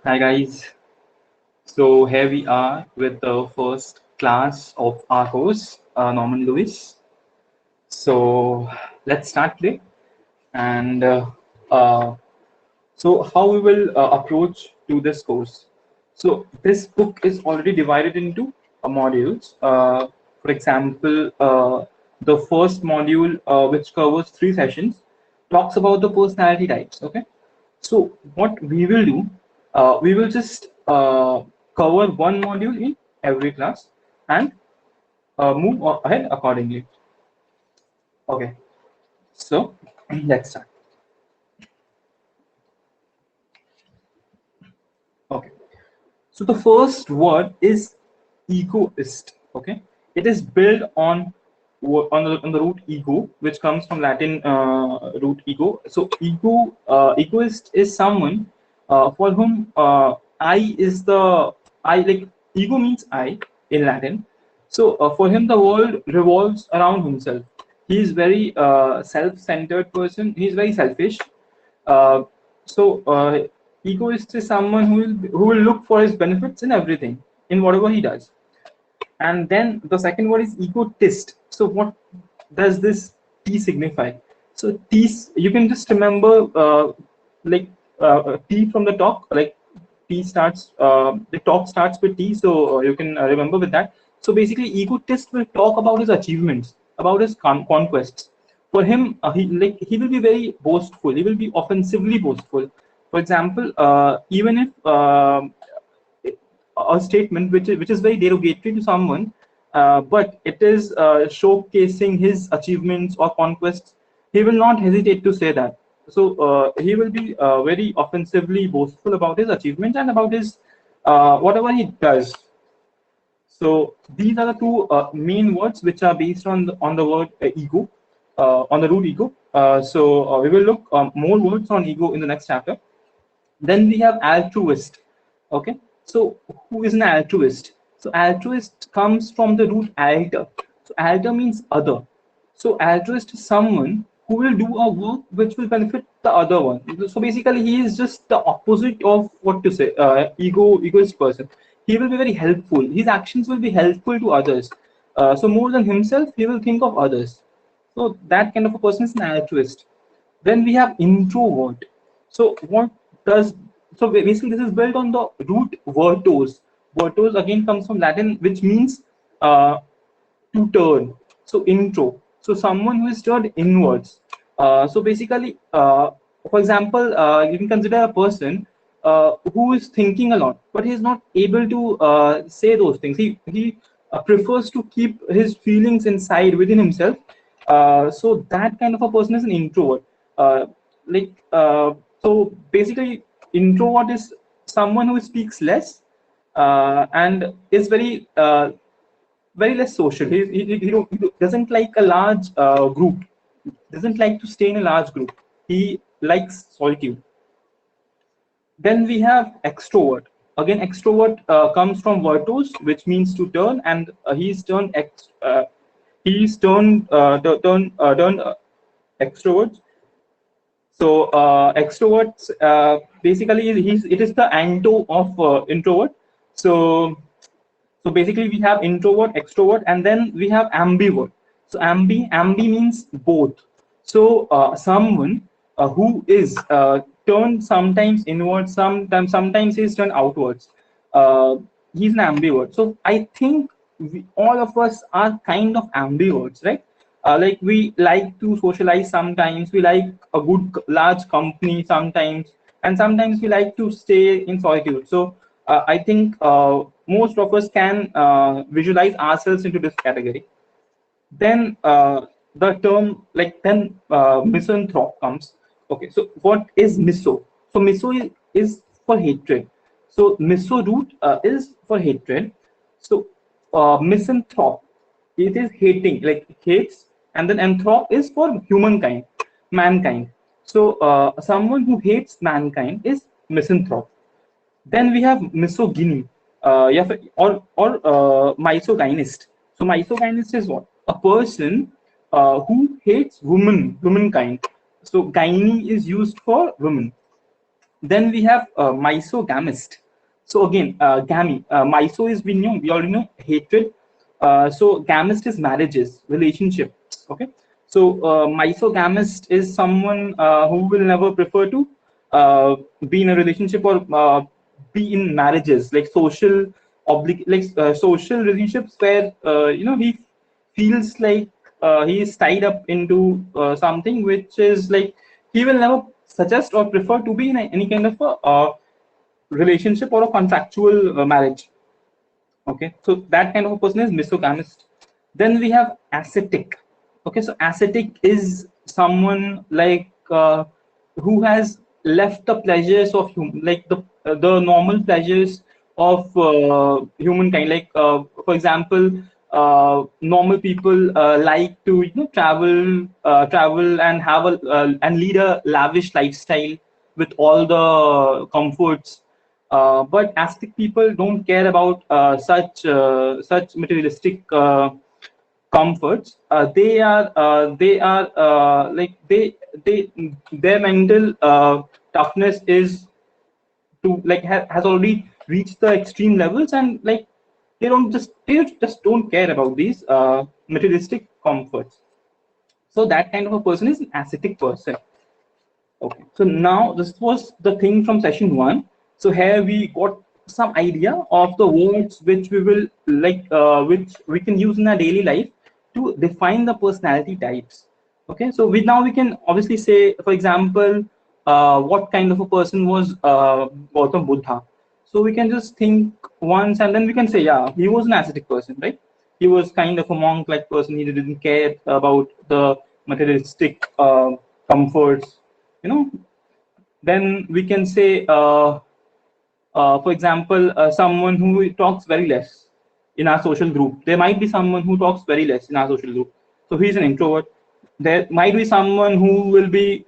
Hi guys. So here we are with the first class of our course, Norman Lewis. So let's start today. And uh, so how we will approach to this course. So this book is already divided into modules. For example, the first module, which covers 3 sessions, talks about the personality types. Okay. So what we will do, we will just cover one module in every class and move ahead accordingly. Okay. So let's start. Okay. So the first word is egoist. Okay, it is built on the root ego, which comes from Latin root ego. So egoist is someone for whom I is the I like ego means I in Latin. So for him, the world revolves around himself. He is very self-centered person. He is very selfish. Uh, so egoist is someone who will look for his benefits in everything, in whatever he does. And then the second word is egotist. So what does this T signify? So T, you can just remember like T from the talk, like T starts, the talk starts with T, so you can remember with that. So basically, egotist will talk about his achievements, about his conquests. For him, he will be very boastful. He will be offensively boastful. For example, even if a statement which is very derogatory to someone, but it is showcasing his achievements or conquests, he will not hesitate to say that. So he will be very offensively boastful about his achievements and about his whatever he does. So these are the two main words which are based on the word ego, on the root ego. So we will look more words on ego in the next chapter. Then we have altruist. Okay, so who is an altruist? So altruist comes from the root alter. So alter means other. So altruist is someone who will do a work which will benefit the other one. So basically, he is just the opposite of what to say, egoist person. He will be very helpful. His actions will be helpful to others. So more than himself, he will think of others. So that kind of a person is an altruist. Then we have introvert. So what does so basically this is built on the root virtus. Virtus again comes from Latin, which means uh, to turn. So intro. So someone who is turned inwards. So basically, for example, you can consider a person who is thinking a lot, but he is not able to say those things. He prefers to keep his feelings inside within himself. So that kind of a person is an introvert. Uh, like so, basically, introvert is someone who speaks less and is very less social. He doesn't like a large group. Doesn't like to stay in a large group. He likes solitude. Then we have extrovert. Again, extrovert comes from virtus, which means to turn, and he's turned extroverts. So extroverts basically it is the anto of introvert. So so basically we have introvert, extrovert, and then we have ambivert. So ambi means both. So someone who is turned sometimes inward, sometimes he's turned outwards. Uh, he's an ambivert. So I think all of us are kind of ambiverts, right? Like we like to socialize sometimes, we like a good large company sometimes, and sometimes we like to stay in solitude. So I think most of us can visualize ourselves into this category. Then the term like then misanthrope comes. Okay, so what is miso? So miso is for hatred. So miso root is for hatred. So misanthrope, it is hating, like hates, and then anthrop is for humankind, mankind. So someone who hates mankind is misanthrope. Then we have misogyny, or misogynist. So misogynist is what? A person who hates womankind. So gyne is used for women. Then we have Misogamist. So again, Miso is, we already know, hatred. So gamist is marriages, relationship. Okay. So Misogamist is someone who will never prefer to be in a relationship or be in marriages, like social relationships where he feels like he is tied up into something which is like he will never suggest or prefer to be in any kind of a relationship or a contractual marriage. Okay, so that kind of a person is misogamist. Then we have ascetic. Okay, so ascetic is someone like who has left the pleasures of like the normal pleasures of humankind. Like for example, normal people like to travel and have a and lead a lavish lifestyle with all the comforts. But ascetic people don't care about such materialistic comforts. Like they their mental toughness is to like has already reached the extreme levels, and like they just don't care about these materialistic comforts. So that kind of a person is an ascetic person. Okay, so now this was the thing from session one. So here we got some idea of the words which we will which we can use in our daily life to define the personality types. Okay, so we can obviously say, for example, what kind of a person was Gautam Buddha. So we can just think once, and then we can say, yeah, he was an ascetic person, right? He was kind of a monk-like person. He didn't care about the materialistic comforts, you know. Then we can say for example, someone who talks very less in our social group. There might be someone who talks very less in our social group, so he's an introvert. There might be someone who will be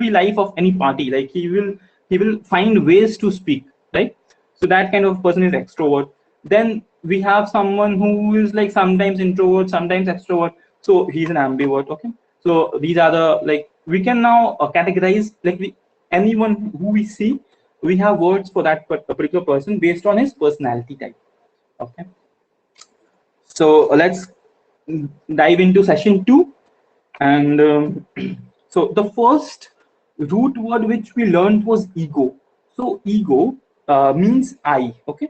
life of any party, like he will find ways to speak, right? So that kind of person is extrovert. Then we have someone who is like sometimes introvert, sometimes extrovert, so he's an ambivert. Okay, so these are the, like, we can now categorize, like, anyone who we see, we have words for that particular person based on his personality type. Okay, so let's dive into session 2. And so the first root word which we learned was ego. So ego means I. Okay,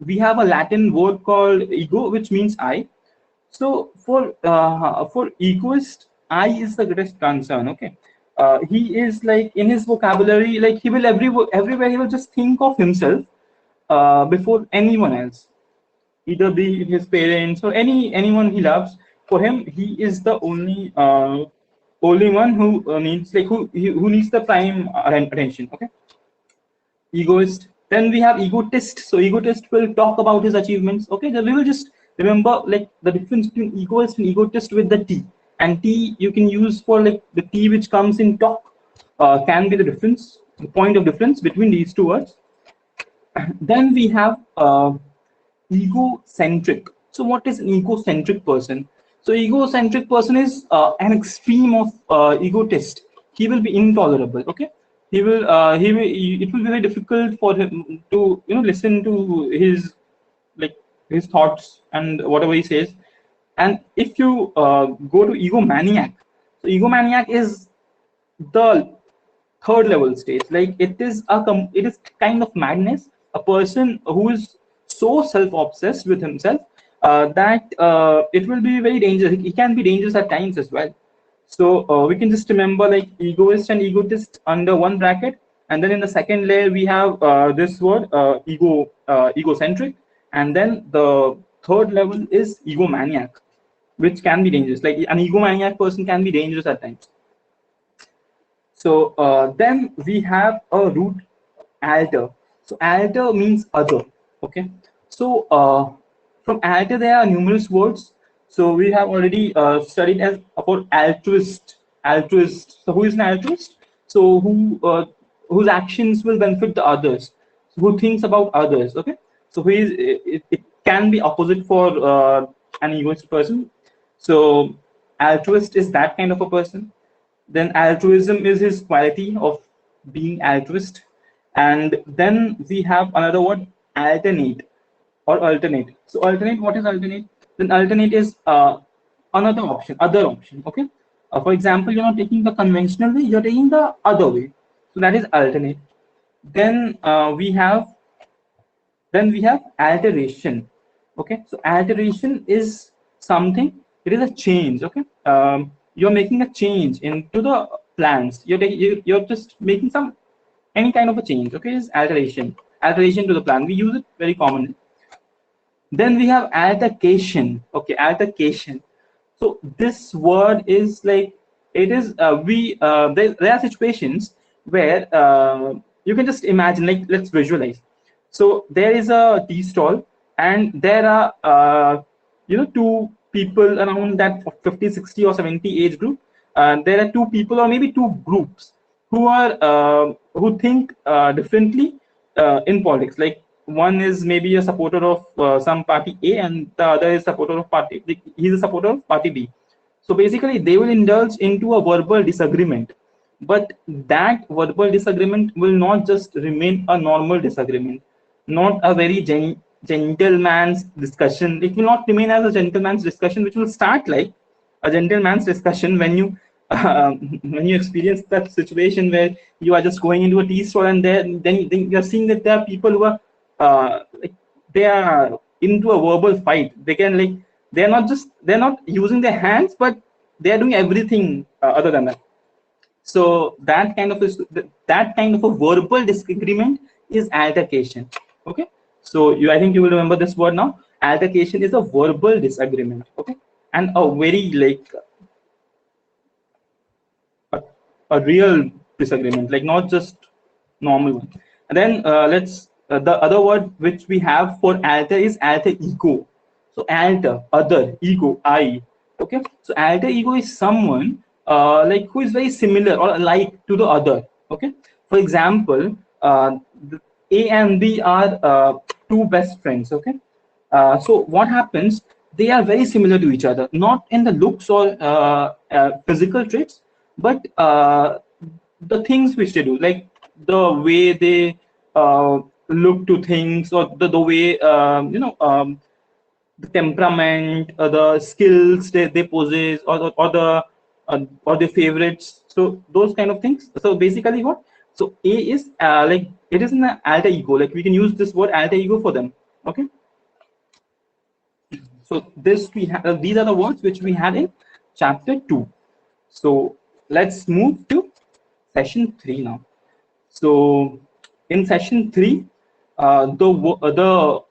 we have a Latin word called ego, which means I. So for egoist, I is the greatest concern. Okay, he is like, in his vocabulary, like he will everywhere he will just think of himself before anyone else, either be his parents or anyone he loves. For him, he is the only one who needs, like, who needs the prime attention. Okay, egoist. Then we have egotist. So egotist will talk about his achievements. Okay, then we will just remember, like, the difference between egoist and egotist with the T. And T you can use for, like, the T which comes in talk can be the difference, the point of difference between these two words. Then we have egocentric. So what is an egocentric person? So egocentric person is an extreme of egotist. He will be intolerable. Okay, it will be very difficult for him to listen to his, like, his thoughts and whatever he says. And if you go to egomaniac, so egomaniac is the third level stage. Like, it is kind of madness. A person who is so self-obsessed with himself that it will be very dangerous. It can be dangerous at times as well. So we can just remember, like, egoist and egotist under one bracket, and then in the second layer we have this word egocentric, and then the third level is egomaniac, which can be dangerous. Like, an egomaniac person can be dangerous at times. So then we have a root alter. So alter means other. Okay. So from alter there are numerous words. So we have already studied as about altruist. Altruist. So who is an altruist? So whose actions will benefit the others. So who thinks about others. Okay. So who is it can be opposite for an egoist person. So altruist is that kind of a person. Then altruism is his quality of being altruist. And then we have another word, alternate or alternate. So alternate, what is alternate? Then alternate is another option, other option. Okay. For example, you're not taking the conventional way, you're taking the other way. So that is alternate. Then we have alteration. Okay, so alteration is something, it is a change. Okay, you're making a change into the plans, you're just making some any kind of a change. Okay, is alteration to the plan, we use it very commonly. Then we have altercation. Okay, altercation. So this word is like, it is there are situations where you can just imagine, like let's visualize. So there is a tea stall, and there are two people around that 50, 60 or 70 age group. There are two people or maybe two groups who think differently in politics. Like one is maybe a supporter of some party A, and the other is supporter of party, like, he's a supporter of party B. So basically they will indulge into a verbal disagreement, but that verbal disagreement will not just remain a normal disagreement, not a very gentleman's discussion. It will not remain as a gentleman's discussion, which will start like a gentleman's discussion when you when you experience that situation where you are just going into a tea store, and then you're seeing that there are people who are like, they are into a verbal fight. They can, like, they're not using their hands, but they are doing everything other than that. So that kind of a verbal disagreement is altercation. Okay, so I think you will remember this word now. Altercation is a verbal disagreement. Okay, and a very like a real disagreement, like not just normal one. And then the other word which we have for alter is alter ego. So alter, other, ego, I. Okay, so alter ego is someone like who is very similar or alike to the other. Okay, for example, A and B are two best friends. Okay, so what happens? They are very similar to each other, not in the looks or physical traits, but the things which they do, like the way they look to things, or the way the temperament, the skills they possess, or the favorites. So those kind of things. So basically, what? So A is like, it is an alter ego. Like we can use this word alter ego for them. Okay. So this we have. These are the words which we had in chapter 2. So let's move to session 3 now. So in session 3, the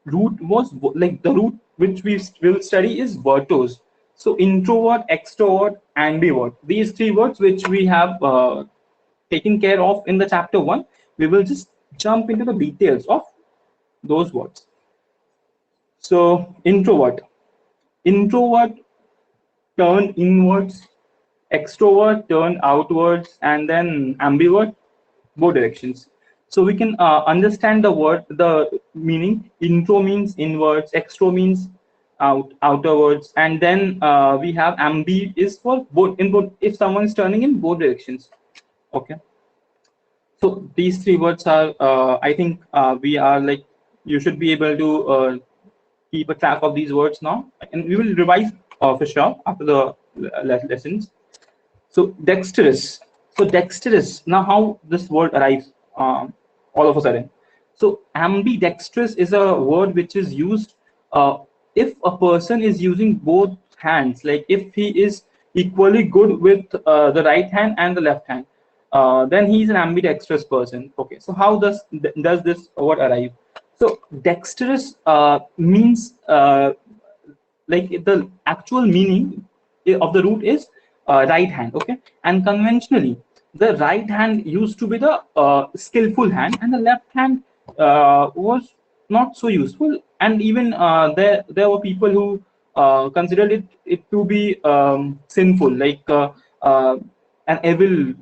root was like the root which we will study is virtues. So introvert, extrovert, ambivert. These three words which we have taken care of in the chapter 1. We will just jump into the details of those words. So introvert turn inwards, extrovert turn outwards, and then ambivert both directions. So we can understand the meaning. Intro means inwards, extro means outerwards, and then we have ambi is for both, in both, if someone is turning in both directions. Okay, so these three words are I think we are like, you should be able to keep a track of these words now, and we will revise for sure after the lessons. So dexterous. So dexterous. Now, how this word arrives all of a sudden? So ambidextrous is a word which is used if a person is using both hands. Like if he is equally good with the right hand and the left hand, then he is an ambidextrous person. Okay. So how does this word arrive? So dexterous means like the actual meaning of the root is right hand. Okay, and conventionally the right hand used to be the skillful hand, and the left hand was not so useful. And even there were people who considered it to be sinful, like an evil,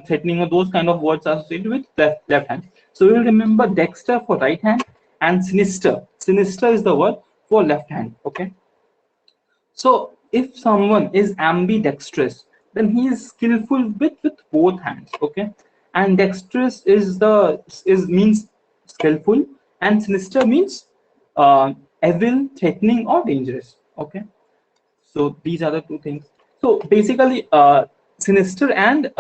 threatening, or those kind of words associated with left hand. So we will remember dexter for right hand, and sinister. Sinister is the word for left hand. Okay. So if someone is ambidextrous, then he is skillful with both hands. Okay. and dexterous means skillful, and sinister means evil, threatening, or dangerous. Okay, so these are the two things. So basically, sinister and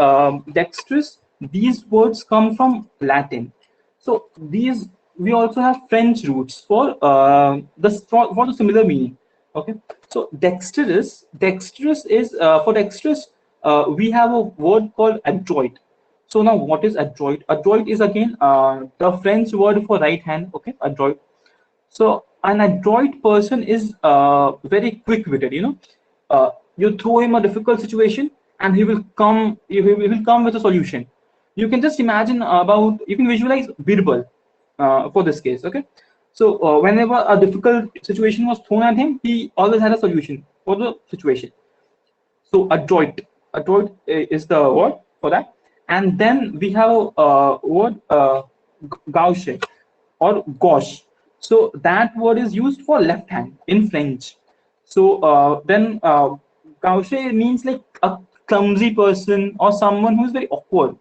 dexterous, these words come from Latin. So these, we also have French roots for for the similar meaning. Okay, so dexterous is for dexterous. We have a word called adroit. So now, what is adroit? Adroit is again the French word for right hand. Okay, adroit. So an adroit person is very quick-witted. You throw him a difficult situation, and he will come. He will come with a solution. You can just imagine about. You can visualize Birbal for this case. Okay, so whenever a difficult situation was thrown at him, he always had a solution for the situation. So adroit is the word for that. And then we have word gauche or gauche. So that word is used for left hand in French. So then gauche means like a clumsy person or someone who is very awkward.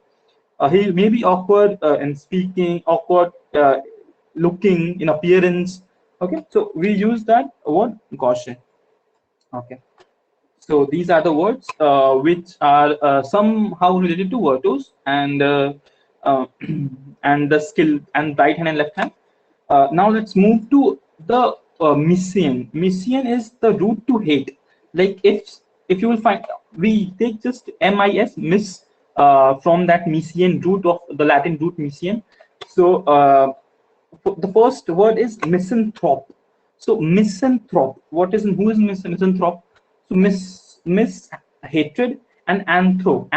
He may be awkward in speaking, awkward looking in appearance. Okay, so we use that word gauche. Okay. So these are the words which are somehow related to virtues uh, and the skill and right hand and left hand. Now let's move to the Missian. Missian is the root to hate. Like if you will find, we take just miss from that Missian root of the Latin root Missian. So the first word is misanthrope. So misanthrope. What is who is misanthrope? So miss hatred, and anthro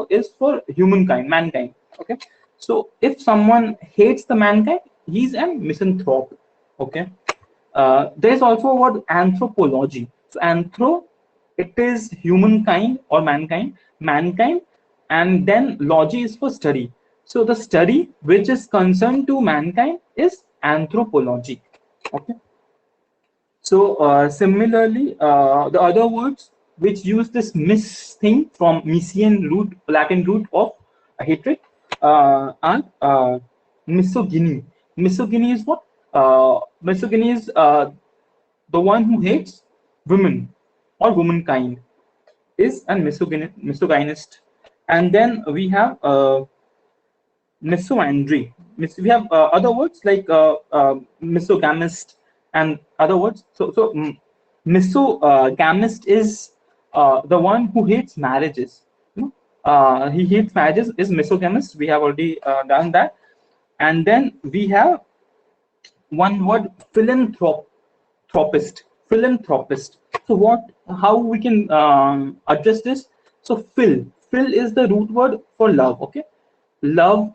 is for humankind, mankind. Okay. So if someone hates the mankind, he's a misanthrope. Okay. There is also a word anthropology. So anthro, it is humankind or mankind, and then logy is for study. So the study which is concerned to mankind is anthropology. Okay. So similarly, the other words which use this thing from Latin root of hatred are misogyny. Misogyny is what? Misogyny is the one who hates women or womankind is a misogynist. And then we have misandry. We have other words like misogamist and other words. So misogamist is the one who hates marriages. He hates marriages is misogamist. We have already done that. And then we have one word, philanthropist. So how we can address this? So phil is the root word for love. Okay, love.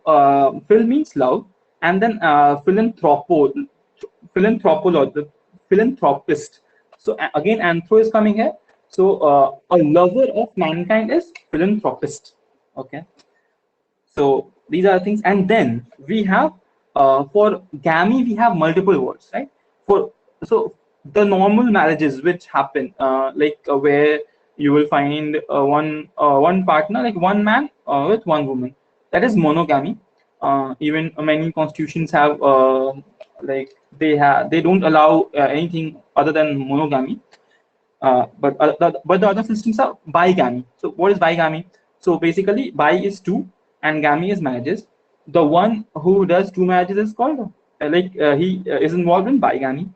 Phil means love, and then philanthropist. So again, anthro is coming here. So a lover of mankind is philanthropist. Okay. So these are things, and then we have for gamy we have multiple words, right? So the normal marriages which happen, where you will find one partner, like one man with one woman, that is monogamy. Even many constitutions have they don't allow anything other than monogamy. But the other systems are bigamy. So what is bigamy? So basically, bi is two, and gamy is marriages. The one who does two marriages is called he is involved in bigamy.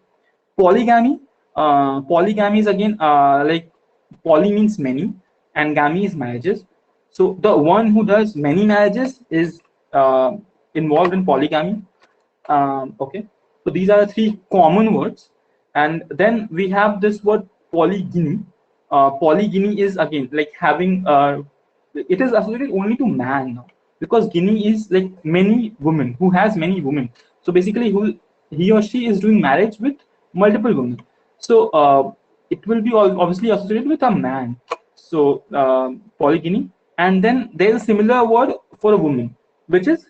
Polygamy. Polygamy is again poly means many, and gamy is marriages. So the one who does many marriages is involved in polygamy. Okay. So these are the three common words, and then we have this word polygyny. Polygyny is again like having it is associated only to man now, because gyny is like many women, who has many women. So basically, he or she is doing marriage with multiple women. So it will be obviously associated with a man. So polygyny, and then there is a similar word for a woman, which is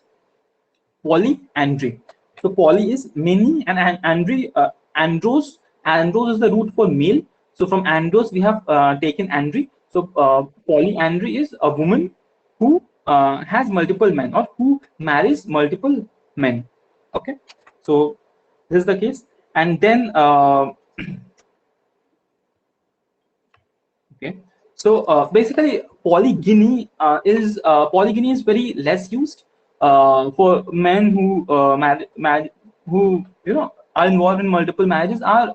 polyandry. So poly is many, and andry, andros. Andros is the root for male. So from andros we have taken andry. So polyandry is a woman who has multiple men or who marries multiple men. Okay, so this is the case. And then okay, so basically polygyny is very less used for men who who are involved in multiple marriages. Are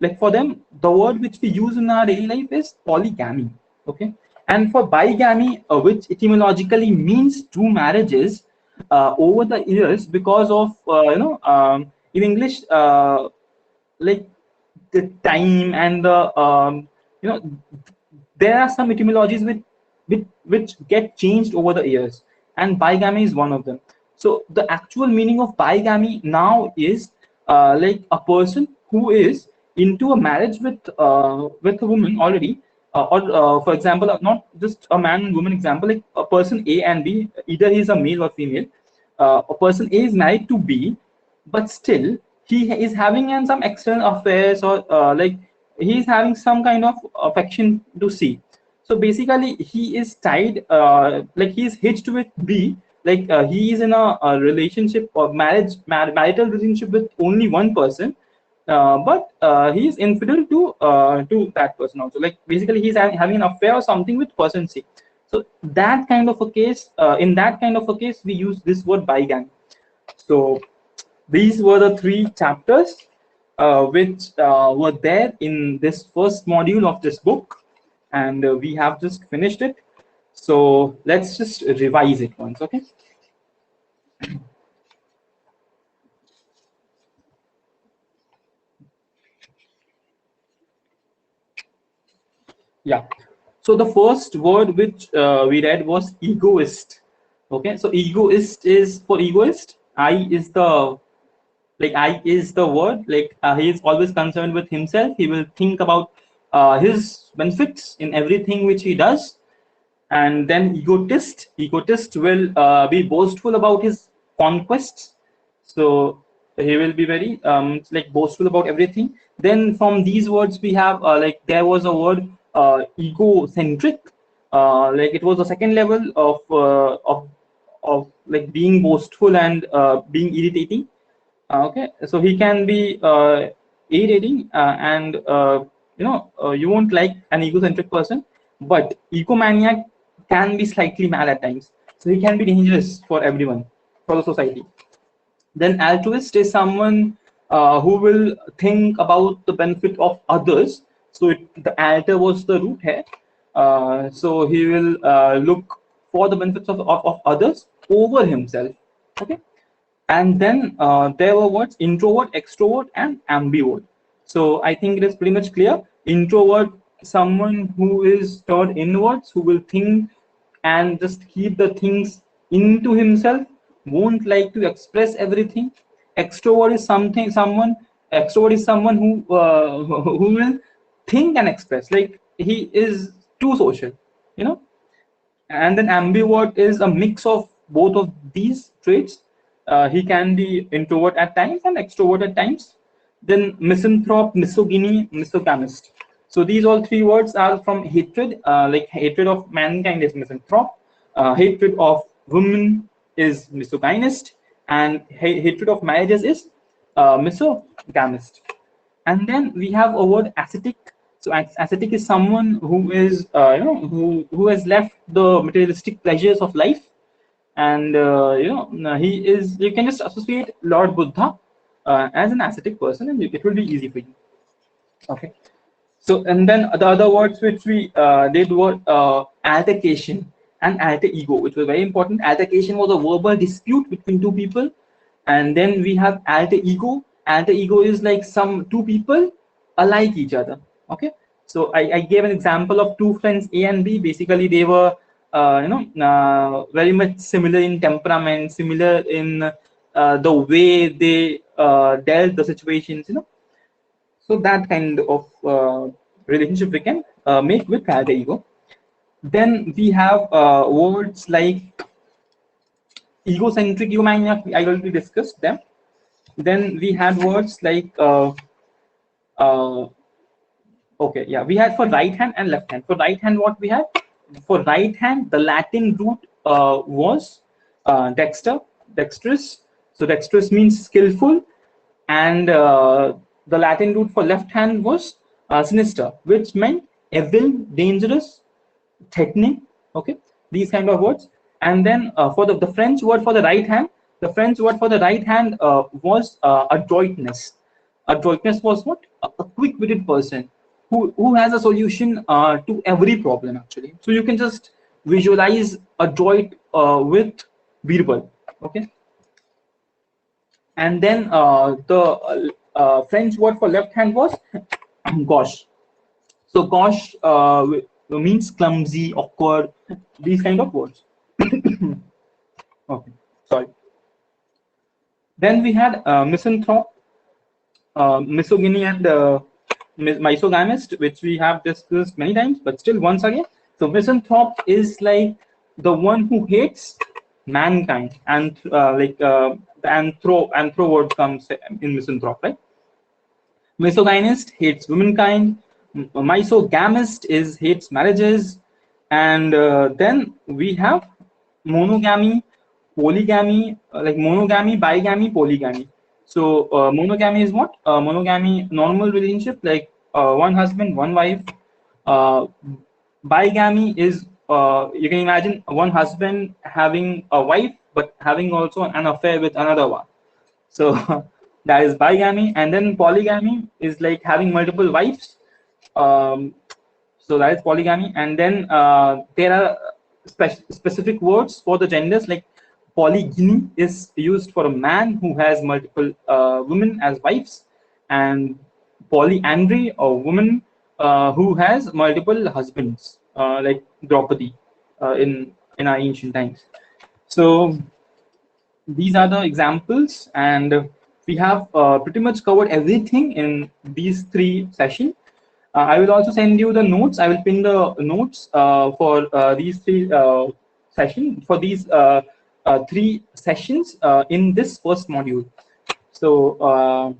like for them, the word which we use in our daily life is polygamy. Okay, and for bigamy, which etymologically means two marriages, over the years, because of in English, like the time and the you know there are some etymologies which get changed over the years, and bigamy is one of them. So the actual meaning of bigamy now is like a person who is into a marriage with a woman already, or for example, not just a man and woman example, like a person A and B, either he is a male or female. A person A is married to B, but still he is having some external affairs, or like he is having some kind of affection to C. So basically he is tied, like he is hitched with B, like he is in a relationship or marital relationship with only one person, but he is infidel to that person also. Like basically he's having an affair or something with person C. So that kind of a case, in that kind of a case, we use this word bigamy. So these were the three chapters which were there in this first module of this book, and we have just finished it. So let's just revise it once, okay? Yeah. So the first word which we read was egoist. Okay. So egoist is for egoist. I is the I is the word. Like he is always concerned with himself. He will think about his benefits in everything which he does. And then egotist will be boastful about his conquests. So he will be very like boastful about everything. Then from these words we have like there was a word egocentric. Like it was the second level of like being boastful and being irritating. Okay, so he can be irritating, and you won't like an egocentric person, but egomaniac can be slightly mad at times, so he can be dangerous for everyone, for the society. Then altruist is someone who will think about the benefit of others. So the alter was the root here. So he will look for the benefits of others over himself. Okay. And then there were words introvert, extrovert, and ambivert. So I think it is pretty much clear. Introvert, someone who is turned inwards, who will think and just keep the things into himself, won't like to express everything. Extrovert is someone who will think and express. Like he is too social, you know. And then ambivert is a mix of both of these traits. He can be introvert at times and extrovert at times. Then misanthrope, misogyny, misogamist. So these all three words are from hatred. Like hatred of mankind is misanthrope, hatred of women is misogynist, and hatred of marriages is misogamist. And then we have a word ascetic. So ascetic is someone who is who has left the materialistic pleasures of life, and he is, you can just associate Lord Buddha as an ascetic person, and it will be easy for you. Okay. So and then the other words which we did were altercation and alter ego, which was very important. Altercation was a verbal dispute between two people, and then we have alter ego. Alter ego is like some two people alike each other. Okay. So I gave an example of two friends A and B. Basically, they were very much similar in temperament, similar in the way they dealt the situations. So that kind of relationship we can make with alter ego. Then we have words like egocentric, egomaniac. I already discussed them. Then we had words like okay, yeah, we had for right hand and left hand. For right hand, what we had, for right hand, the Latin root was dexterous. So dexterous means skillful, and the Latin root for left hand was sinister, which meant evil, dangerous, threatening. Okay, these kind of words. And then for the French word for the right hand, was adroitness. Adroitness was what? A quick-witted person who has a solution to every problem, actually. So you can just visualize adroit with Birbal. Okay. And then the French word for left hand was gauche. So gauche means clumsy, awkward, these kind of words. Okay, sorry. Then we had misanthrope, misogyny, and misogamist, which we have discussed many times, but still once again. So misanthrope is like the one who hates mankind, and the anthro word comes in misanthrope, right? Misogynist hates womankind. Misogamist hates marriages, and then we have monogamy, polygamy, like monogamy, bigamy, polygamy. So monogamy is what? Monogamy, normal relationship, like one husband, one wife. Bigamy is you can imagine one husband having a wife, but having also an affair with another one. So that is bigamy. And then polygamy is like having multiple wives. So that is polygamy. And then there are specific words for the genders, like polygyny is used for a man who has multiple women as wives, and polyandry, a woman who has multiple husbands, like Draupadi in our ancient times. So these are the examples, and we have pretty much covered everything in these 3 sessions. I will also send you the notes. I will pin the notes for these 3 sessions, for these 3 sessions in this first module. So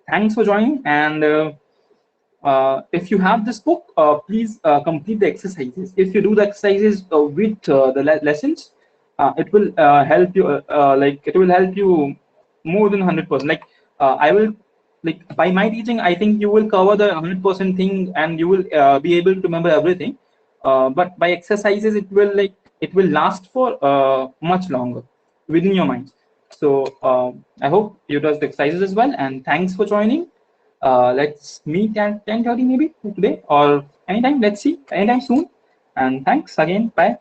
thanks for joining, and if you have this book, please complete the exercises. If you do the exercises with the lessons, it will help you. It will help you more than 100%. Like I will, like by my teaching, I think you will cover the 100% thing, and you will be able to remember everything. But by exercises, it will last for much longer within your mind. So I hope you does the exercises as well. And thanks for joining. Let's meet at 10:30 maybe today or anytime. Let's see, anytime soon. And thanks again. Bye.